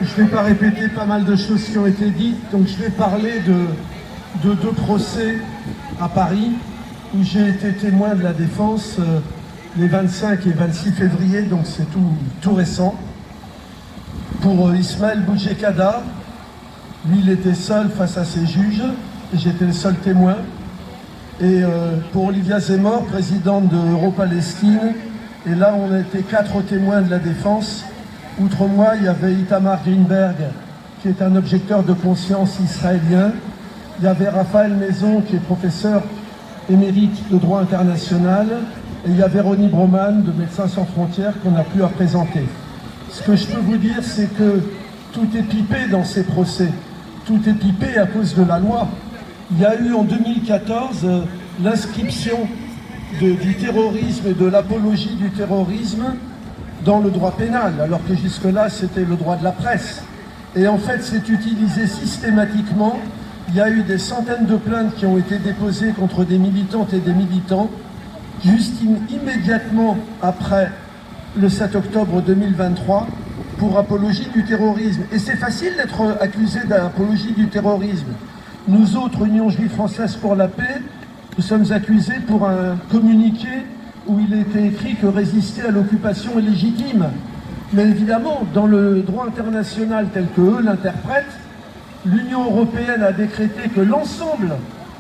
Je ne vais pas répéter pas mal de choses qui ont été dites, donc je vais parler de deux procès à Paris, où j'ai été témoin de la défense les 25 et 26 février, donc c'est tout récent. Pour Ismaël Boudjekada, lui il était seul face à ses juges, et j'étais le seul témoin. Et pour Olivia Zemmour, présidente de Euro-Palestine, et là on était 4 témoins de la défense. Outre moi, il y avait Itamar Greenberg, qui est un objecteur de conscience israélien. Il y avait Raphaël Maison, qui est professeur émérite de droit international. Et il y avait Ronnie Broman, de Médecins sans frontières, qu'on n'a plus à présenter. Ce que je peux vous dire, c'est que tout est pipé dans ces procès. Tout est pipé à cause de la loi. Il y a eu en 2014 l'inscription du terrorisme et de l'apologie du terrorisme dans le droit pénal, alors que jusque-là, c'était le droit de la presse. Et en fait, c'est utilisé systématiquement. Il y a eu des centaines de plaintes qui ont été déposées contre des militantes et des militants, juste immédiatement après le 7 octobre 2023, pour apologie du terrorisme. Et c'est facile d'être accusé d'apologie du terrorisme. Nous autres, Union juive française pour la paix, nous sommes accusés pour un communiqué où il était écrit que résister à l'occupation est légitime. Mais évidemment, dans le droit international tel que eux l'interprètent, l'Union européenne a décrété que l'ensemble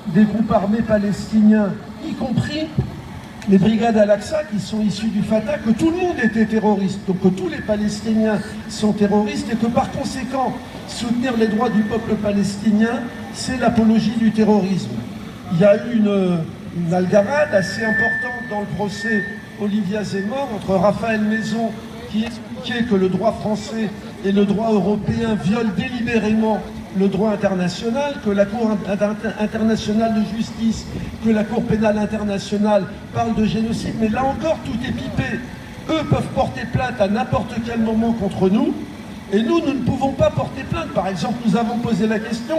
des groupes armés palestiniens, y compris les brigades Al-Aqsa qui sont issues du Fatah, que tout le monde était terroriste, donc que tous les Palestiniens sont terroristes et que par conséquent, soutenir les droits du peuple palestinien, c'est l'apologie du terrorisme. Il y a eu une algarade assez importante dans le procès Olivia Zemmour entre Raphaël Maison, qui expliquait que le droit français et le droit européen violent délibérément le droit international, que la Cour internationale de justice, que la Cour pénale internationale parle de génocide, mais là encore tout est pipé. Eux peuvent porter plainte à n'importe quel moment contre nous, et nous ne pouvons pas porter plainte. Par exemple, nous avons posé la question,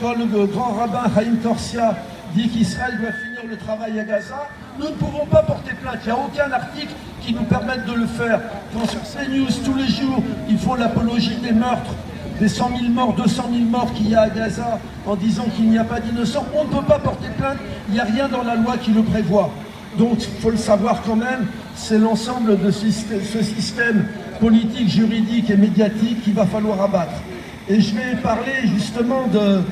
quand le grand rabbin Haïm Korsia dit qu'Israël doit finir le travail à Gaza, nous ne pouvons pas porter plainte. Il n'y a aucun article qui nous permette de le faire. Quand sur CNews, tous les jours, ils font l'apologie des meurtres, des 100 000 morts, 200 000 morts qu'il y a à Gaza, en disant qu'il n'y a pas d'innocents, on ne peut pas porter plainte, il n'y a rien dans la loi qui le prévoit. Donc, il faut le savoir quand même, c'est l'ensemble de ce système politique, juridique et médiatique qu'il va falloir abattre. Et je vais parler justement de...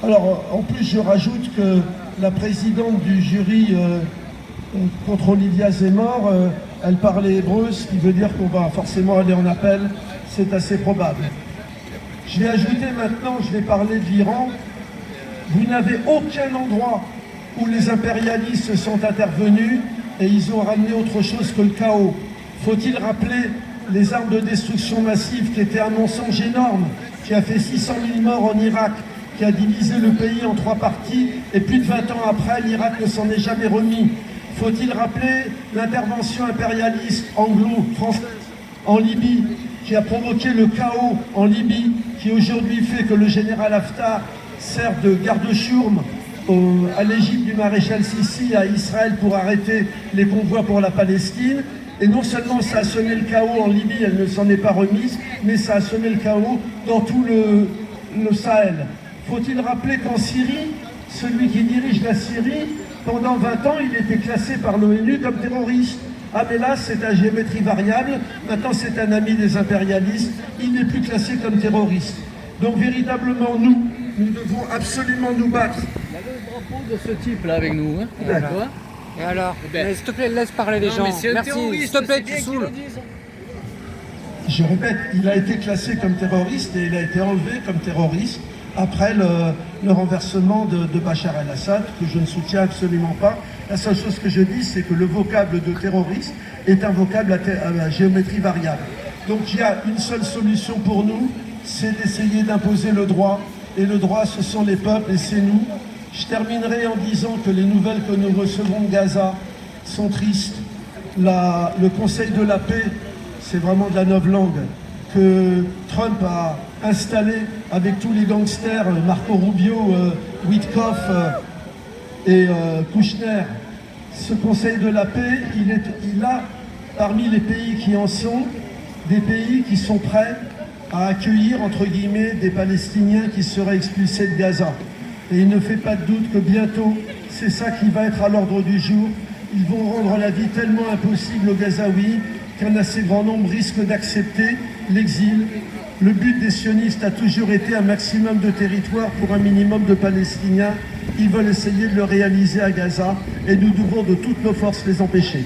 Alors, en plus, je rajoute que la présidente du jury contre Olivia Zemmour, elle parlait hébreu, ce qui veut dire qu'on va forcément aller en appel, c'est assez probable. Je vais ajouter maintenant, je vais parler de l'Iran. Vous n'avez aucun endroit où les impérialistes sont intervenus et ils ont ramené autre chose que le chaos. Faut-il rappeler les armes de destruction massive qui étaient un mensonge énorme, qui a fait 600 000 morts en Irak, qui a divisé le pays en 3 parties, et plus de 20 ans après, l'Irak ne s'en est jamais remis. Faut-il rappeler l'intervention impérialiste anglo-française en Libye, qui a provoqué le chaos en Libye, qui aujourd'hui fait que le général Haftar sert de garde-chourme à l'Égypte du maréchal Sissi, à Israël pour arrêter les convois pour la Palestine. Et non seulement ça a semé le chaos en Libye, elle ne s'en est pas remise, mais ça a semé le chaos dans tout le Sahel. Faut-il rappeler qu'en Syrie, celui qui dirige la Syrie, pendant 20 ans, il était classé par l'ONU comme terroriste. Ah mais là, c'est à géométrie variable, maintenant c'est un ami des impérialistes, il n'est plus classé comme terroriste. Donc véritablement, nous devons absolument nous battre. Il y a le drapeau de ce type-là avec nous, hein. D'accord. Et alors, s'il te plaît, laisse parler les gens. Mais c'est un Merci, terroriste, s'il te plaît, c'est bien tu qu'ils saoules. le disent. Je répète, il a été classé comme terroriste et il a été enlevé comme terroriste après le renversement de Bachar el-Assad, que je ne soutiens absolument pas. La seule chose que je dis, c'est que le vocable de terroriste est un vocable à géométrie variable. Donc il y a une seule solution pour nous, c'est d'essayer d'imposer le droit. Et le droit, ce sont les peuples et c'est nous. Je terminerai en disant que les nouvelles que nous recevons de Gaza sont tristes. Le Conseil de la paix, c'est vraiment de la novlangue, que Trump a installé avec tous les gangsters, Marco Rubio, Witkoff et Kouchner. Ce Conseil de la paix, il a, parmi les pays qui en sont, des pays qui sont prêts à accueillir, entre guillemets, des Palestiniens qui seraient expulsés de Gaza. Et il ne fait pas de doute que bientôt, c'est ça qui va être à l'ordre du jour. Ils vont rendre la vie tellement impossible aux Gazaouis qu'un assez grand nombre risque d'accepter l'exil. Le but des sionistes a toujours été un maximum de territoire pour un minimum de Palestiniens. Ils veulent essayer de le réaliser à Gaza et nous devons de toutes nos forces les empêcher.